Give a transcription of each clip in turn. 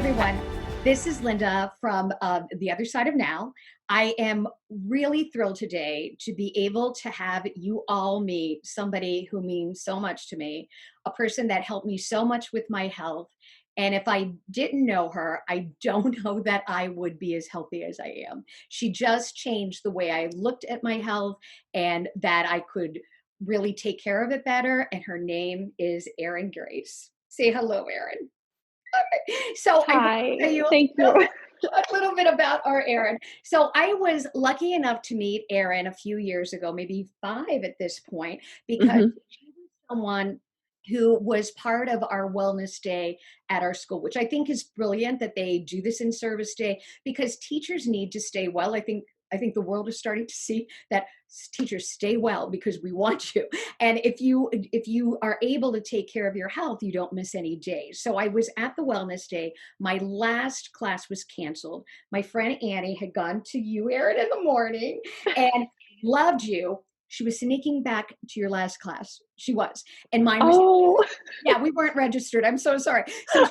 everyone. This is Linda from the other side of now. I am really thrilled today to be able to have you all meet somebody who means so much to me, a person that helped me so much with my health. And if I didn't know her, I don't know that I would be as healthy as I am. She just changed the way I looked at my health and that I could really take care of it better. And her name is Erin Grace. Say hello, Erin. So I want Hi, to tell you thank you. a little bit about our Erin. So I was lucky enough to meet Erin a few years ago, maybe 5 at this point, because Mhm. she was someone who was part of our wellness day at our school, which I think is brilliant that they do this in service day because teachers need to stay well. I think the world is starting to see that teachers stay well because we want you. And if you are able to take care of your health, you don't miss any days. So I was at the wellness day. My last class was canceled. My friend Annie had gone to you, Erin, in the morning and loved you. She was sneaking back to your last class. She was. And mine was, Oh, yeah, we weren't registered. I'm so sorry. So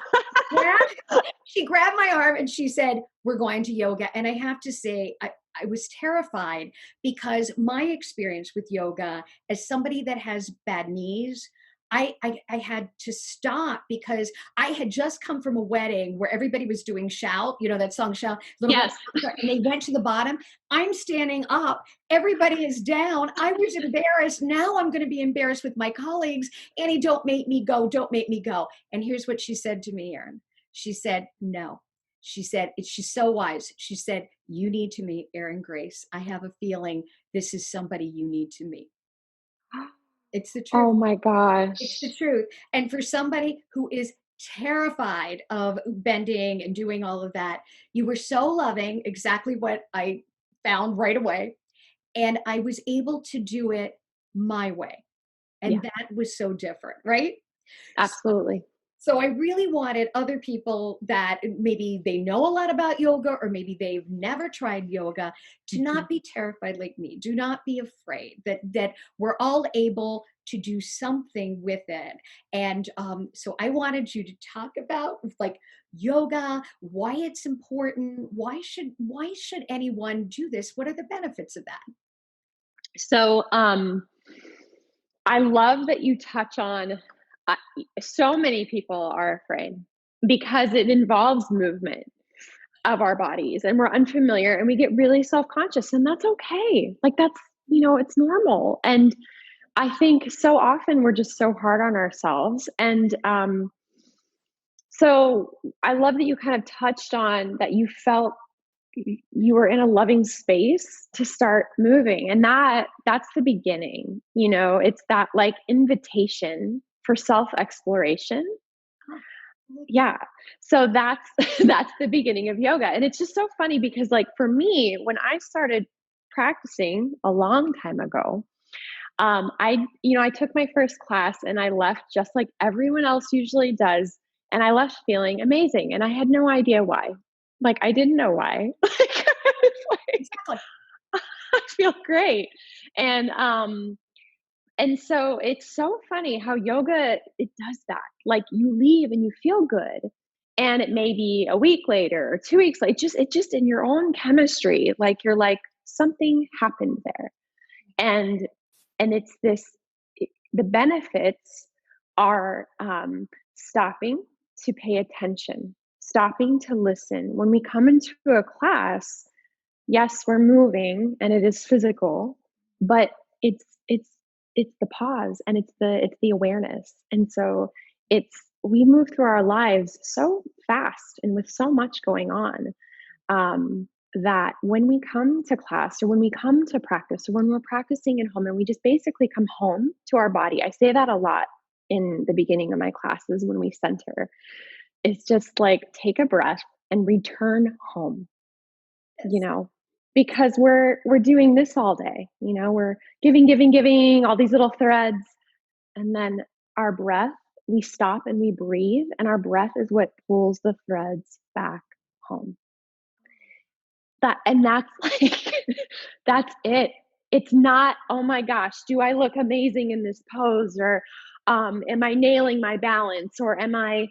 she grabbed my arm and she said, "We're going to yoga." And I have to say, I was terrified because my experience with yoga as somebody that has bad knees, I had to stop because I had just come from a wedding where everybody was doing shout, that song shout, little yes. bit, and they went to the bottom. I'm standing up. Everybody is down. I was embarrassed. Now I'm going to be embarrassed with my colleagues. Annie, don't make me go. Don't make me go. And here's what she said to me, Erin. She said, "No." She said, she's so wise. She said, "You need to meet Erin Grace. I have a feeling this is somebody you need to meet." It's the truth. Oh my It's the gosh. truth. And for somebody who is terrified of bending and doing all of that, you were so loving, exactly what I found right away. And I was able to do it my way. Yeah, And that was so different, right? absolutely. So I really wanted other people that maybe they know a lot about yoga or maybe they've never tried yoga to Mhm. not be terrified like me. Do not be afraid that we're all able to do something with it. And so I wanted you to talk about like yoga, why it's important, why should anyone do this? What are the benefits of that? So, I love that you touch on uh, so many people are afraid because it involves movement of our bodies and we're unfamiliar and we get really self-conscious and that's okay. Like it's normal. And I think so often we're just so hard on ourselves. And so I love that you kind of touched on that you felt you were in a loving space to start moving. And that's the beginning. It's that like invitation for self exploration. Oh, Yeah. So that's that's the beginning of yoga. And it's just so funny because like for me, when I started practicing a long time ago, I took my first class and I left just like everyone else usually does. And I left feeling amazing. And I had no idea why. Like, I didn't know why. Like, I was like, exactly. I feel great. And, um, and so it's so funny how yoga, it does that. Like you leave and you feel good. And it may be a week later or 2 weeks later, it just in your own chemistry, like you're like, something happened there and it's this the benefits are stopping to pay attention, stopping to listen. When we come into a class, yes, we're moving and it is physical, but it's it's it's the pause and it's the awareness. And so it's we move through our lives so fast and with so much going on, that when we come to class or when we come to practice or when we're practicing at home and we just basically come home to our body. I say that a lot in the beginning of my classes when we center. It's just like take a breath and return home, you Yes. know, because we're doing this all day, we're giving, giving, giving all these little threads. And then our breath, we stop and we breathe, and our breath is what pulls the threads back home. That's like that's it. It's not, "Oh my gosh, do I look amazing in this pose?" or, "Am I nailing my balance?" or, "Am I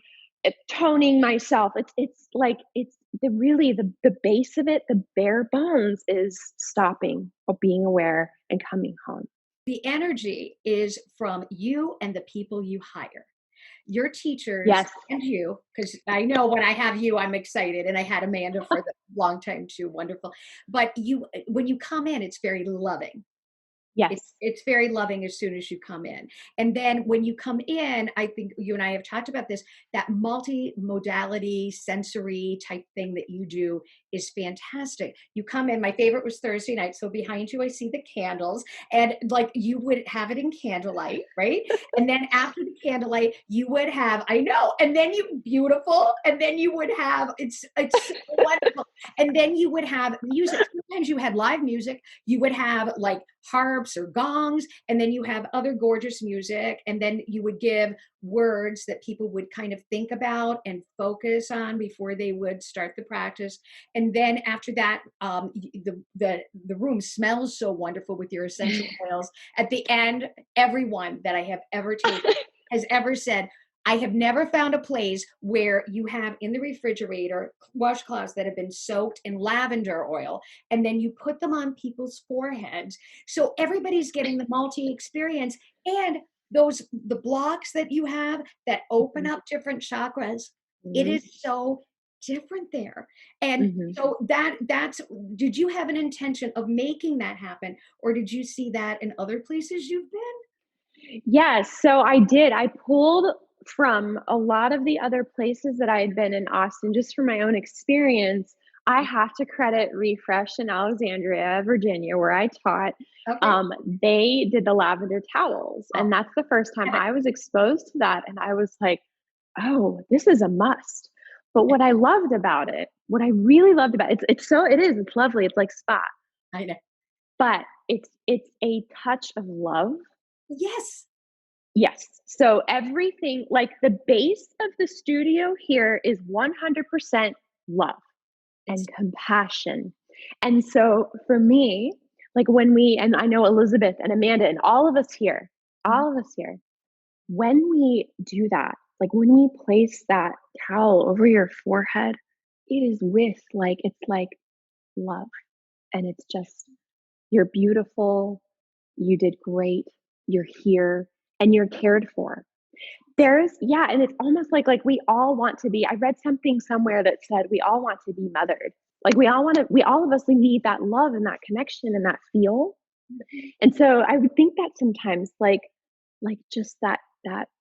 toning myself. It's like it's the really the base of it, the bare bones is stopping or being aware and coming home. The energy is from you and the people you hire. Your teachers Yes. and you, because I know when I have you, I'm excited. And I had Amanda for the long time too. Wonderful. But you, when you come in, it's very loving. Yes. It's very loving as soon as you come in. And then when you come in, I think you and I have talked about this, that multi-modality sensory type thing that you do is fantastic. You come in, my favorite was Thursday night. So behind you, I see the candles and like you would have it in candlelight, right? And then after the candlelight, you would have, I know, and then you beautiful, and then you would have, it's so wonderful. And then you would have music. Sometimes you had live music. You would have like harps or gongs, and then you have other gorgeous music, and then you would give words that people would kind of think about and focus on before they would start the practice. And then after that, the room smells so wonderful with your essential oils. At the end, everyone that I have ever taken has ever said, I have never found a place where you have in the refrigerator washcloths that have been soaked in lavender oil, and then you put them on people's foreheads. So everybody's getting the multi experience, and the blocks that you have that open Mhm. up different chakras, it Mhm. is so different there. And Mhm. so that's, did you have an intention of making that happen, or did you see that in other places you've been? Yes, so I did. I pulled from a lot of the other places that I had been in Austin just from my own experience. I have to credit Refresh in Alexandria, Virginia, where I taught. Okay. They did the lavender towels, Oh, and that's the first time heaven. I was exposed to that, and I was like, "Oh, this is a must." But what I loved about it, what I really loved about it, it's lovely. It's like spa, I know. but it's a touch of love. Yes. Yes. So everything, like the base of the studio here is 100% love It's and compassion. And so for me, like and I know Elizabeth and Amanda and Mhm. all of us here, when we do that, like when we place that towel over your forehead, it is it's like love. And it's just, you're beautiful, you did great, you're here, and you're cared for. And it's almost like we all want to be. I read something somewhere that said we all want to be mothered. Like we all of us need that love and that connection and that feel. And so I would think that sometimes just that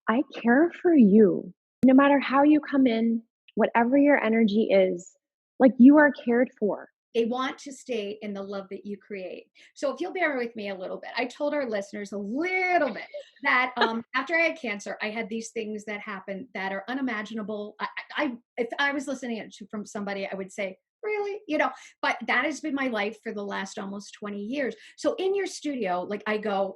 I care for you. No matter how you come in, whatever your energy is, like you are cared for. They want to stay in the love that you create. So if you'll bear with me a little bit, I told our listeners a little bit that after I had cancer, I had these things that happen that are unimaginable. If I was listening to from somebody, I would say, really, but that has been my life for the last almost 20 years. So in your studio, like I had gone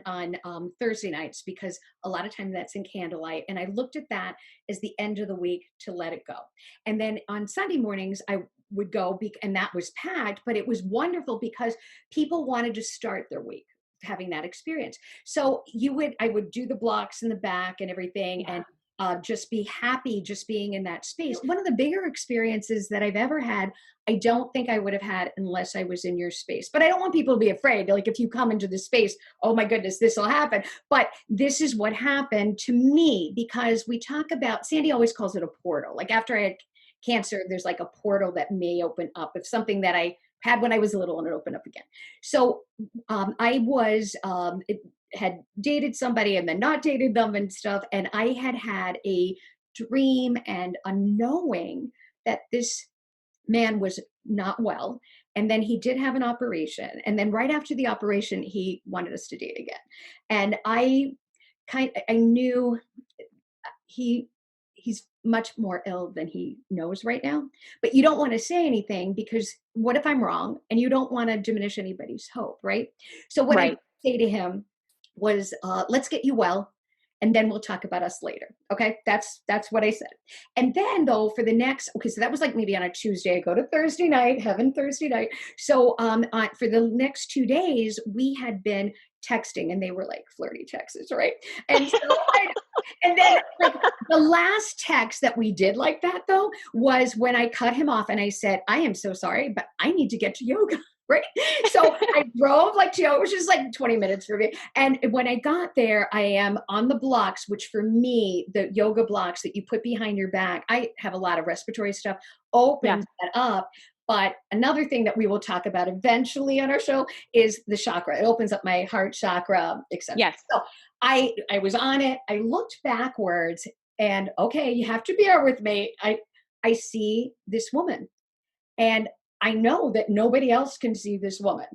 on Thursday nights because a lot of time that's in candlelight, and I looked at that as the end of the week to let it go. And then on Sunday mornings, I would go, and that was packed, but it was wonderful because people wanted to start their week having that experience. So I would do the blocks in the back and everything, Yeah. and just be happy just being in that space. One of the bigger experiences that I've ever had, I don't think I would have had unless I was in your space. But I don't want people to be afraid. Like if you come into the space, oh my goodness, this will happen. But this is what happened to me, because we talk about, Sandy always calls it a portal. Like after I had cancer, there's like a portal that may open up if something that I had when I was little and it opened up again. So had dated somebody and then not dated them and stuff. And I had a dream and a knowing that this man was not well. And then he did have an operation. And then right after the operation, he wanted us to date again. And I knew he's much more ill than he knows right now, but you don't want to say anything because what if I'm wrong, and you don't want to diminish anybody's hope, right? So what I did Right. say to him was, let's get you well, and then we'll talk about us later. Okay, that's what I said. And then though, for the next, okay, so that was like maybe on a Tuesday. I go to Thursday night, heaven Thursday night. So for the next 2 days, we had been texting, and they were like flirty texts, right? And so and then like the last text that we did like that though was when I cut him off and I said, I am so sorry, but I need to get to yoga. Right. So I drove like to yoga, which is like 20 minutes for me. And when I got there, I am on the blocks, which for me, the yoga blocks that you put behind your back, I have a lot of respiratory stuff, Yeah. opens that up. But another thing that we will talk about eventually on our show is the chakra. It opens up my heart chakra, etc. Yes. So I was on it. I looked backwards, and okay, you have to bear with me. I see this woman, and I know that nobody else can see this woman.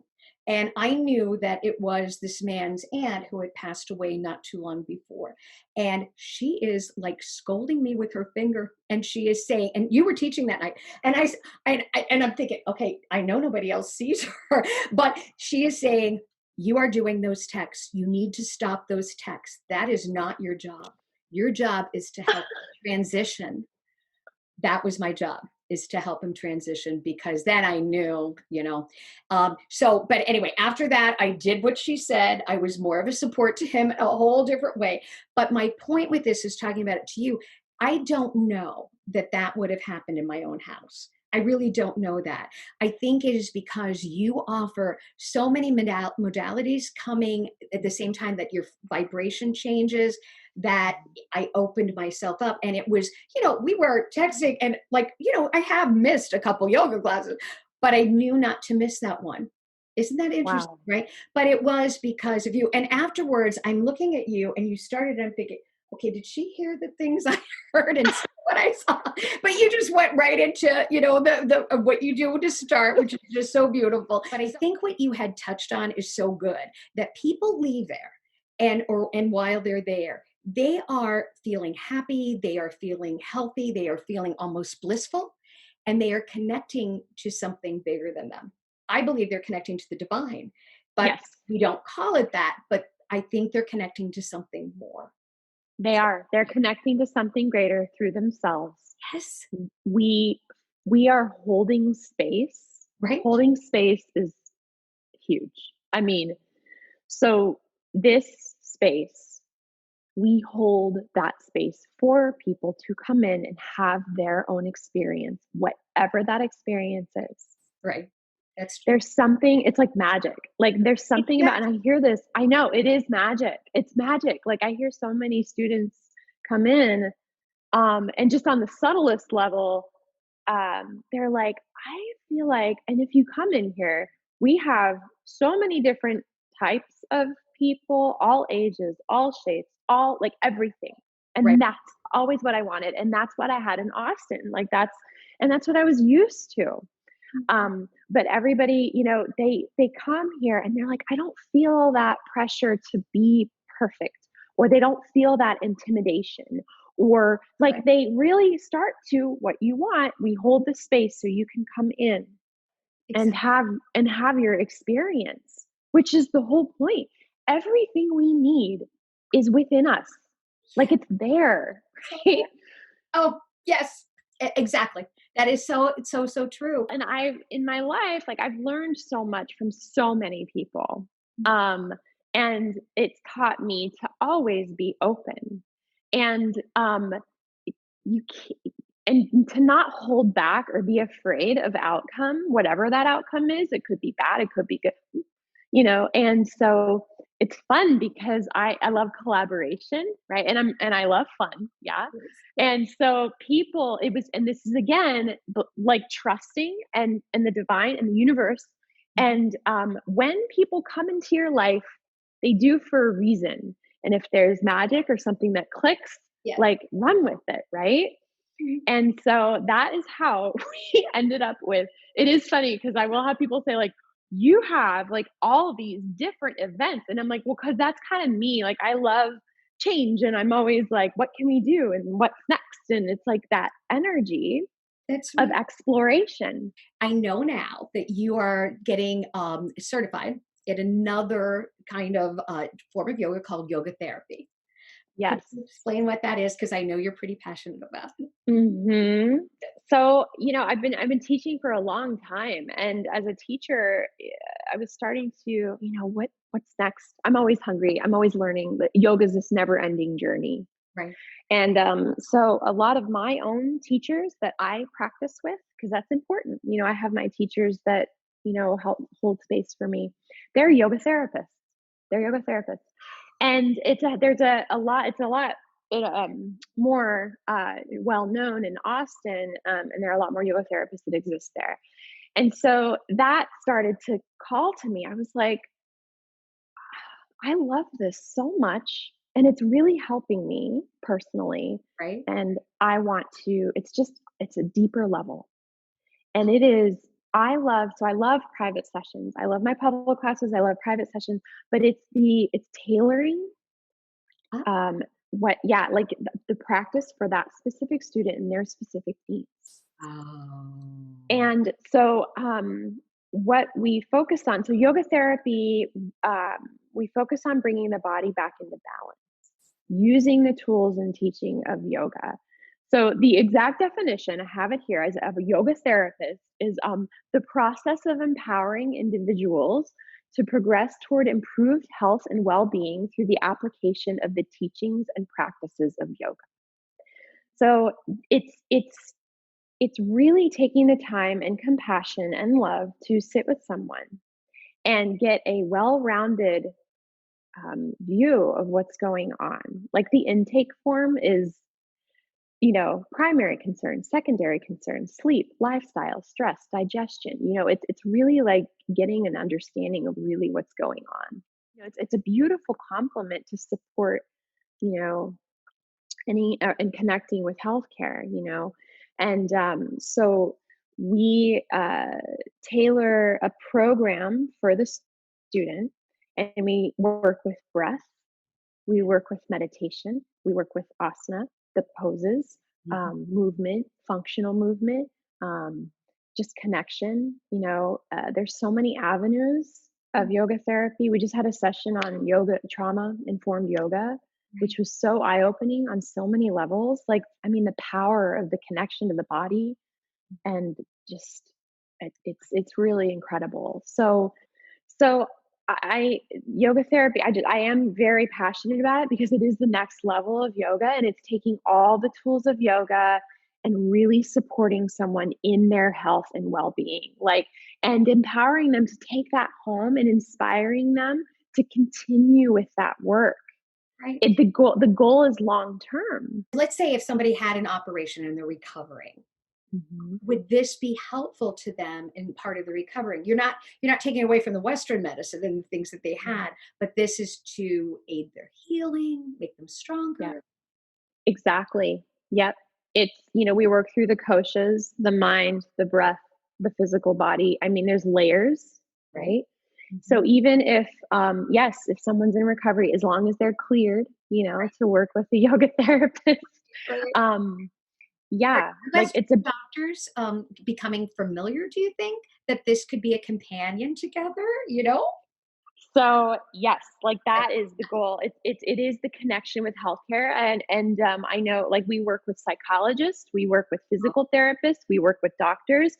And I knew that it was this man's aunt who had passed away not too long before. And she is like scolding me with her finger. And she is saying, and you were teaching that night. And and I'm thinking, okay, I know nobody else sees her, but she is saying, you are doing those texts. You need to stop those texts. That is not your job. Your job is to help transition. That was my job, is to help him transition, because then I knew, so but anyway, after that I did what she said. I was more of a support to him in a whole different way. But my point with this is talking about it to you. I don't know that that would have happened in my own house. I really don't know that. I think it is because you offer so many modalities coming at the same time that your vibration changes, that I opened myself up. And it was, we were texting, and like, I have missed a couple yoga classes, but I knew not to miss that one. Isn't that interesting, Wow. right? But it was because of you. And afterwards, I'm looking at you, and you started, I'm thinking, okay, did she hear the things I heard and see what I saw? But you just went right into, the what you do to start, which is just so beautiful. But I think what you had touched on is so good, that people leave there, and while they're there, they are feeling happy, they are feeling healthy, they are feeling almost blissful, and they are connecting to something bigger than them. I believe they're connecting to the divine, but Yes, we don't call it that. But I think they're connecting to something more. they are. They're connecting to something greater through themselves. Yes, We we are holding space. right? Holding space is huge. I mean, so this space, we hold that space for people to come in and have their own experience, whatever that experience is. Right. That's true. There's something, it's like magic. Like there's something about, Yes, and I hear this, I know it is magic. It's magic. Like I hear so many students come in, and just on the subtlest level, they're like, I feel like, and if you come in here, we have so many different types of people, all ages, all shapes, all like everything. right. And that's always what I wanted. And that's what I had in Austin. Like and that's what I was used to. But everybody, they come here and they're like, I don't feel that pressure to be perfect, or they don't feel that intimidation, or like Right. they really start to what you want. We hold the space so you can come in and Exactly. have your experience, which is the whole point. Everything we need is within us. Like Yeah. it's there, So right? Oh, yes, exactly. That is so true. And I've in my life, like I've learned so much from so many people. Um, and it's taught me to always be open. And you can and to not hold back or be afraid of outcome, whatever that outcome is. It could be bad, it could be good, and so it's fun because I love collaboration, right? And I love fun, yeah. And so people, it was, and this is again like trusting and the divine and the universe. And when people come into your life, they do for a reason. And if there's magic or something that clicks, Yeah. like run with it, right? And so that is how we ended up with, it is funny because I will have people say like, you have like all these different events. And I'm like, well, because that's kind of me. Like I love change and I'm always like, what can we do? And what's next? And it's like that energy That's of right. exploration. I know now that you are getting certified in another kind of form of yoga called yoga therapy. Could Yes. you explain what that is? Because I know you're pretty passionate about it. Mhm. So, I've been teaching for a long time, and as a teacher, I was starting to, what's next? I'm always hungry. I'm always learning. But yoga is this never-ending journey. Right, And so a lot of my own teachers that I practice with, because that's important. I have my teachers that, help hold space for me. They're right, yoga therapists. They're yoga therapists. And there's a lot, it's a lot more well known in Austin, and there are a lot more yoga therapists that exist there. And so that started to call to me. I was like, I love this so much, and it's really helping me personally. right. And I want to, it's a deeper level. And it is, I love private sessions. I love my public classes. I love private sessions, but it's tailoring, Ah, um, like the practice for that specific student and their specific needs. oh, And so, what we focus on, so yoga therapy, um, we focus on bringing the body back into balance using the tools and teaching of yoga. So the exact definition, I have it here, as of a yoga therapist is the process of empowering individuals to progress toward improved health and well-being through the application of the teachings and practices of yoga. So it's really taking the time and compassion and love to sit with someone and get a well-rounded view of what's going on. Like the intake form is, primary concerns, secondary concerns, sleep, lifestyle, stress, digestion. It's really like getting an understanding of really what's going on. It's a beautiful complement to support, you know, any and connecting with healthcare. And so we tailor a program for the student, and we work with breath, we work with meditation, we work with asana, the poses, mhm, movement, functional movement, just connection. There's so many avenues of yoga therapy. We just had a session on yoga, trauma informed yoga, which right. was so eye opening on so many levels. Like, I mean, the power of the connection to the body, and just it's really incredible. So I yoga therapy, I am very passionate about it because it is the next level of yoga, and it's taking all the tools of yoga and really supporting someone in their health and well-being. Like, and empowering them to take that home and inspiring them to continue with that work. Right. The goal is long term. Let's say if somebody had an operation and they're recovering, Mhm. would this be helpful to them in part of the recovering? You're not taking away from the Western medicine and the things that they Mhm. had, but this is to aid their healing, make them Yeah. stronger. Exactly. Yep. We work through the koshas, the mind, the breath, the physical body. I mean, there's layers, Right. right? Mhm. So even if, yes, if someone's in recovery, as long as they're cleared, to work with a yoga therapist, Right. um, Are yeah, you like guys it's a doctors becoming familiar, do you think, that this could be a companion together? So yes, like that is the goal. It is the connection with healthcare, and I know, like, we work with psychologists, we work with physical therapists, we work with doctors.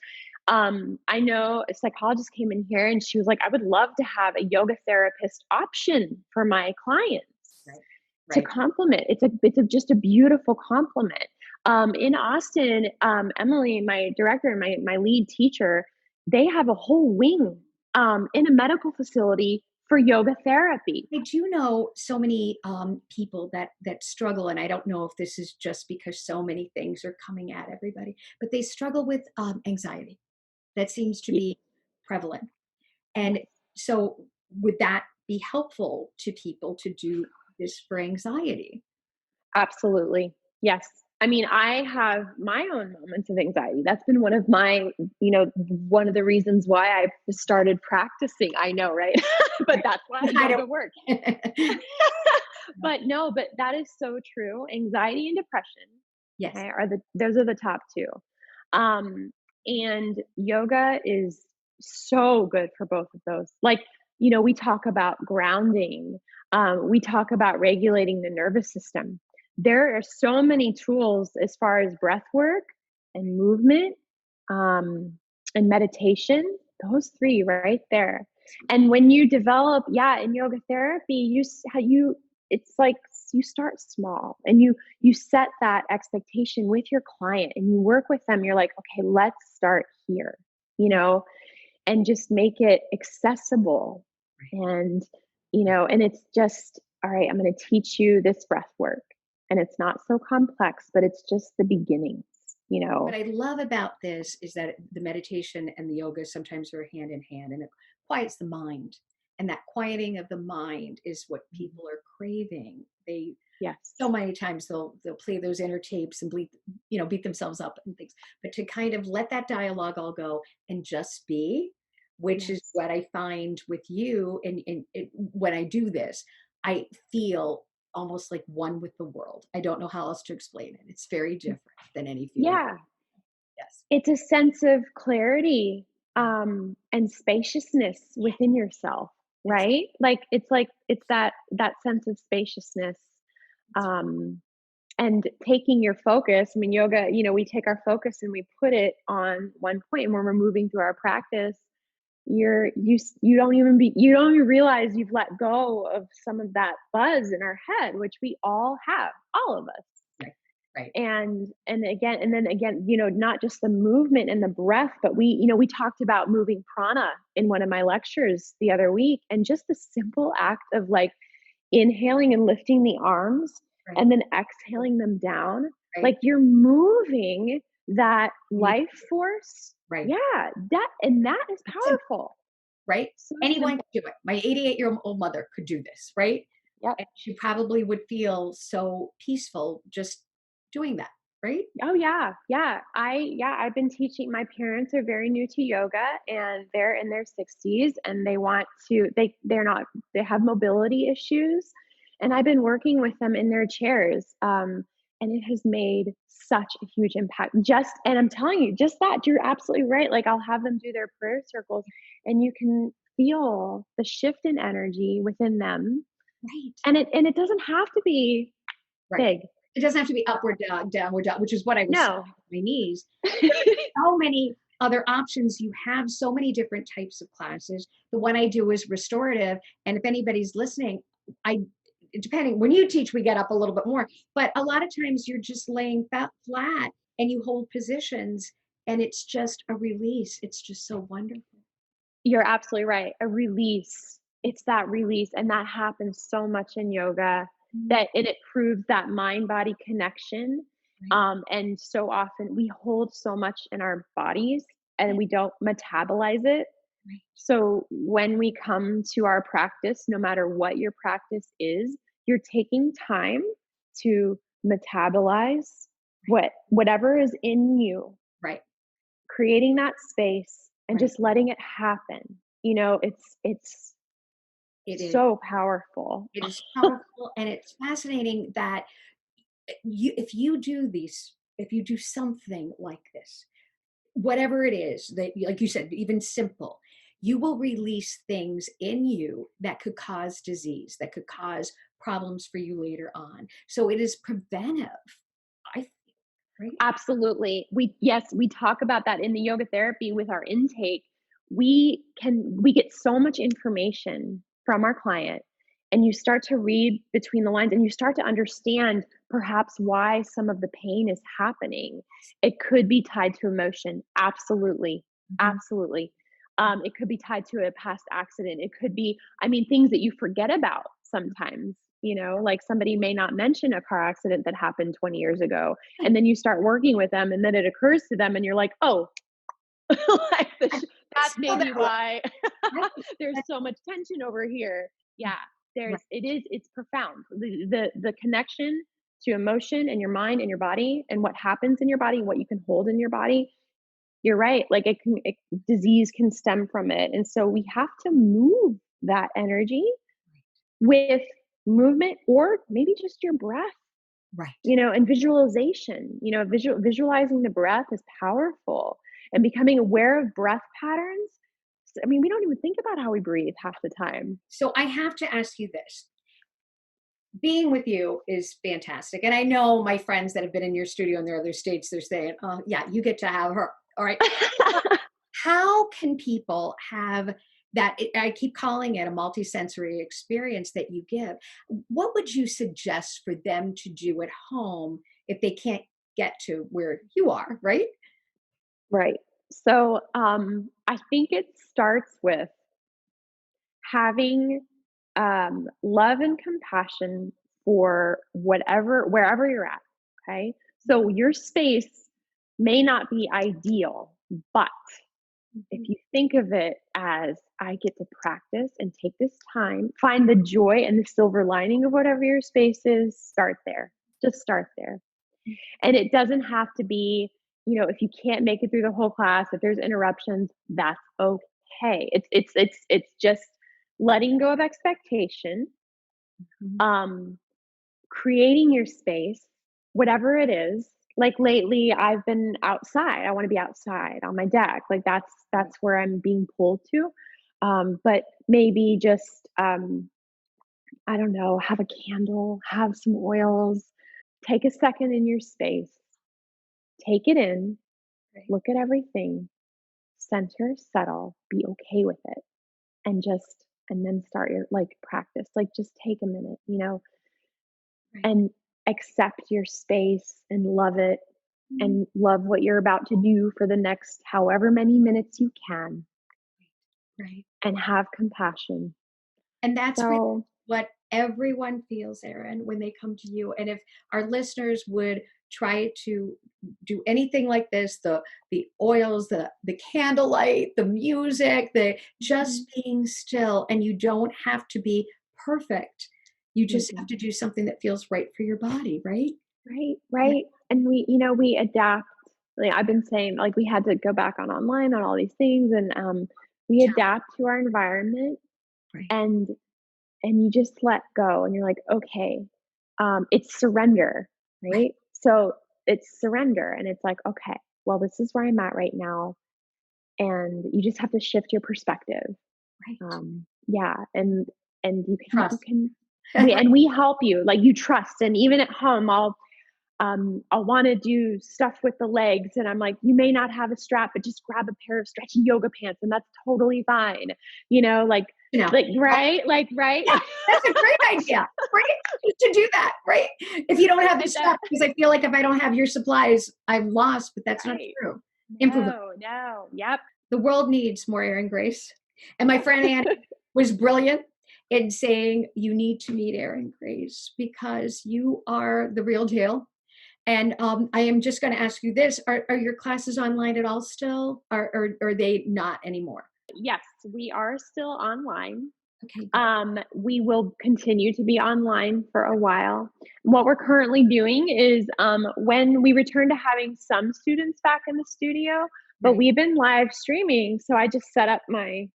I know a psychologist came in here and she was like, I would love to have a yoga therapist option for my clients Right. to Right. complement. Just a beautiful complement. In Austin, Emily, my director, my lead teacher, they have a whole wing in a medical facility for yoga therapy. I do know so many people that struggle, and I don't know if this is just because so many things are coming at everybody, but they struggle with anxiety. That seems to Y- be prevalent. Yes, And so, would that be helpful to people to do this for anxiety? absolutely. Yes. I mean, I have my own moments of anxiety. That's been one of the reasons why I started practicing. I know, right? But Right. that's why I yoga works. don't. But that is so true. Anxiety and depression, Yes. okay, those are the top 2. Um, and yoga is so good for both of those. Like, we talk about grounding. We talk about regulating the nervous system. There are so many tools as far as breath work and movement, um, and meditation, those 3 right there. And when you develop, yeah, in yoga therapy, how you it's like you start small and you set that expectation with your client and you work with them. You're like, okay, let's start here, you know, and just make it accessible. Right. And, and it's just, all right, I'm going to teach you this breath work. And it's not so complex, but it's just the beginnings, you What know? I love about this is that the meditation and the yoga sometimes are hand in hand, and it quiets the mind. And that quieting of the mind is what Mhm. people are craving. They so Yes. many times they'll play those inner tapes and beat themselves up and things. But to kind of let that dialogue all go and just be, which is Yes. what I find with you, when I do this, I feel almost like one with the world. I don't know how else to explain it. It's very different than any feeling. Yeah. Yes. It's a sense of clarity, and spaciousness within yourself, It's right? Like it's that sense of spaciousness, um, and taking your focus. I mean, yoga, we take our focus and we put it on one point, and when we're moving through our practice, you don't even realize you've let go of some of that buzz in our head, which we all have, all of us. right. Right. And then again, not just the movement and the breath, but we talked about moving prana in one of my lectures the other week, and just the simple act of like inhaling and lifting the arms Right. and then exhaling them down, Right. like you're moving that Need- life force. Right. Yeah, that is It's simple, powerful. right? So Anyone simple. can do it. My 88-year-old mother could do this, right? Yep. And she probably would feel so peaceful just doing that, right? Oh yeah, yeah. I've been teaching. My parents are very new to yoga and they're in their 60s and they have mobility issues, and I've been working with them in their chairs. And it has made such a huge impact. And I'm telling you, just that, you're absolutely right. Like I'll have them do their prayer circles and you can feel the shift in energy within them. Right. And it doesn't have to be Right. big. It doesn't have to be upward dog, downward dog, which is what I was saying No. with my knees. So many other options. You have so many different types of classes. The one I do is restorative. And if anybody's listening, I depending when you teach, we get up a little bit more. But a lot of times you're just laying flat and you hold positions and it's just a release. It's just so wonderful. You're absolutely right. A release. It's that release, and that happens so much in yoga, Mhm. that it proves that mind body connection. Right. And so often we hold so much in our bodies and Yeah. we don't metabolize it. Right. So when we come to our practice, no matter what your practice is, you're taking time to metabolize whatever is in you, Right. creating that space and Right. just letting it happen. It's It is. so powerful. It is powerful, and it's fascinating that if you do something like this, whatever it is that, like you said, even simple, you will release things in you that could cause disease, that could cause problems for you later on. So it is preventive, I think, right? Absolutely. We talk about that in the yoga therapy with our intake. We get so much information from our client, and you start to read between the lines and you start to understand perhaps why some of the pain is happening. It could be tied to emotion. Absolutely. Mhm. Absolutely. It could be tied to a past accident. It could be, I mean, things that you forget about sometimes. Like somebody may not mention a car accident that happened 20 years ago, and then you start working with them and then it occurs to them and you're like, oh, like I that's feel maybe that way. why I there's that so much tension over here. Yeah, right, it's profound, the connection to emotion and your mind and your body and what happens in your body and what you can hold in your body. You're right, like disease can stem from it, and so we have to move that energy with movement or maybe just your breath, right. and visualization. Visualizing the breath is powerful, and becoming aware of breath patterns. I mean, we don't even think about how we breathe half the time. So I have to ask you this. being with you is fantastic. And I know my friends that have been in your studio in their other states, they're saying, oh, yeah, you get to have her. All right. How can people have that? I keep calling it a multisensory experience that you give. What would you suggest for them to do at home if they can't get to where you are, right? Right. So, I think it starts with having, love and compassion for wherever you're at, okay? So your space may not be ideal, but if Mhm. you think of it as, "I get to practice and take this time, find the joy and the silver lining of whatever your space is," start there. Just start there. And it doesn't have to be, if you can't make it through the whole class, if there's interruptions, that's okay. It's just letting go of expectation, Mhm. um, creating your space, whatever it is. Like lately, I've been outside. I want to be outside on my deck. Like that's where I'm being pulled to. But maybe just I don't know, have a candle, have some oils, take a second in your space, take it in, Right, look at everything, center, settle, be okay with it, and then start your practice. Like just take a minute, right. and accept your space and love it Mm, and love what you're about to do for the next however many minutes you can right. and have compassion. And that's really So, what everyone feels, Erin, when they come to you. And if our listeners would try to do anything like this, the oils, the candlelight, the music, the mhm, just being still, and you don't have to be perfect. You just have mm-mm. to do something that feels right for your body, right? Right, Yeah. right. And we adapt. Like I've been saying, like we had to go back on online on all these things, and we Yeah. adapt to our environment, Right. and you just let go, and you're like, okay, it's surrender, Right. right? So it's surrender, and it's like, okay, well, this is where I'm at right now, and you just have to shift your perspective. Right. Yeah, and you Trust. can we help you, like you trust, and even at home, I'll want to do stuff with the legs, and I'm like, you may not have a strap, but just grab a pair of stretchy yoga pants, and that's totally fine. Like, You know. right. Yeah, that's a great idea, right? Just to do that, right? If you don't have the It does. stuff, because I feel like if I don't have your supplies, I'm lost, but that's not Right. true. Improvise. No, no. Yep. The world needs more Erin Grace. And my friend Annie was brilliant in saying, you need to meet Erin Grace because you are the real deal. And I am just going to ask you this: are your classes online at all still, or are they not anymore? Yes, we are still online. Okay, good. We will continue to be online for a while. What we're currently doing is when we return to having some students back in the studio, but Right. we've been live streaming. So I just set up my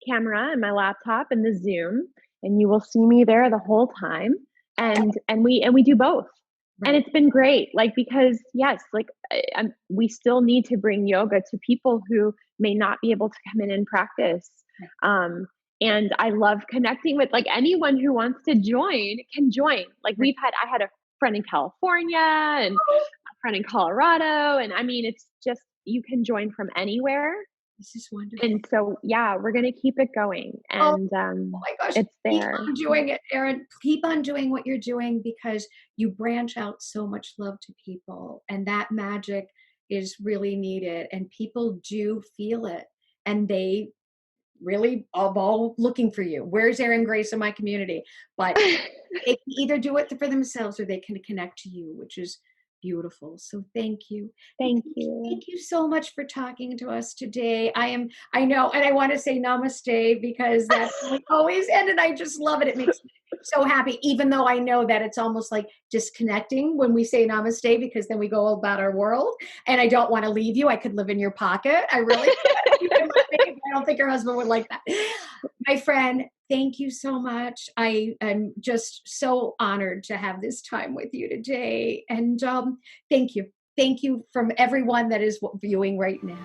camera and my laptop and the Zoom, and you will see me there the whole time. And we do both, and Right. it's been great. Like because yes, like we still need to bring yoga to people who may not be able to come in and practice. Right. Um, and I love connecting with like anyone who wants to join can join. Like Right. I had a friend in California and a friend in Colorado, and I mean it's just you can join from anywhere, This is wonderful. and so, yeah, we're gonna keep it going, Oh, and, oh my gosh, it's keep there. on doing it, Erin. Keep on doing what you're doing because you branch out so much love to people, and that magic is really needed. And people do feel it, and they really are all looking for you. Where's Erin Grace in my community? But they can either do it for themselves or they can connect to you, which is beautiful. So thank you. Thank you. Thank you so much for talking to us today. I know, and I want to say namaste because that's how we always end, and I just love it. It makes me so happy, even though I know that it's almost like disconnecting when we say namaste because then we go about our world. And I don't want to leave you. I could live in your pocket. I really could if you could let me. I don't think your husband would like that. My friend, thank you so much. I am just so honored to have this time with you today. And thank you. Thank you from everyone that is viewing right now.